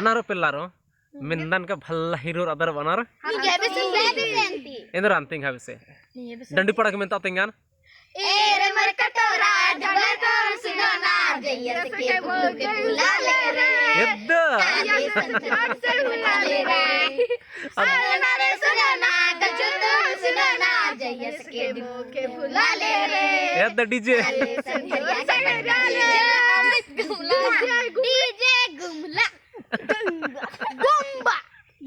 अनारो पिल्लारो मिंदन का Bhalla hero other बनार इंदर अंतिंग हविसे डंडी पड़क मिंता तिंगान एरे मर कटोरा ढोला तोर सुनो ना जयस के बोल के बुला ले रे यद्द संसार से बुला ले रे सुनो रे सुनो ना कचु तोर सुनो ना जयस के बोल के बुला ले रे यद्द डीजे डीजे गुमला गुम्बा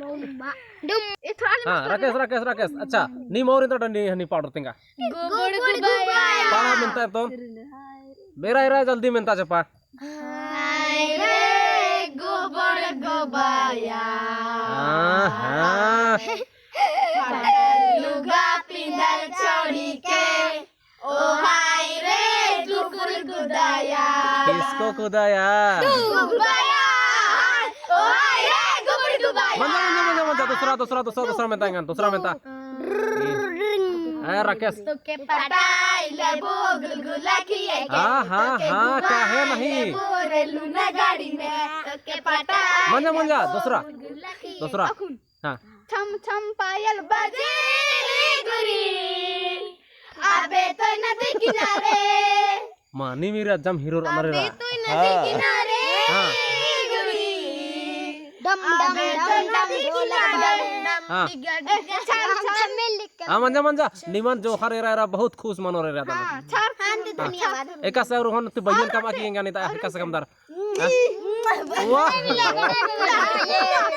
गुम्बा डुम हाँ राकेश अच्छा नी मोरी तो डंडी हनी पाउडर तिंगा गुड़ गुबाया पाना मिंता तो मेरा इरा जल्दी मिंता चपा हाय रे गोबर गोबाया हाँ लुगा पिंदल छोड़ी के ओ हाय रे कुकुर कुदाया किसको कुदाया गुबाया ओ हाय रे गोबर गुबाया मंजा दूसरा मिंता राकेश तो के पटाई ले बोगल गुला किए के हाँ काहे नहीं बोरे लूना गाड़ी में तो के पटाई मंजा दूसरा हाँ छम छम पायल बजे रे गुरी आबे तो नदी किनारे मानी मेरा जम हीरो अमर आबे तो नदी किनारे हाँ गुरी डम डम नदी किनारे हाँ छम छम मिल के हाँ मंजा निमन जो हरे रहा बहुत खुश मनो रे रहता छर खान दे धन्यवाद एका से और होन तू बयन कमा की नहीं ता एका से कमदार वाह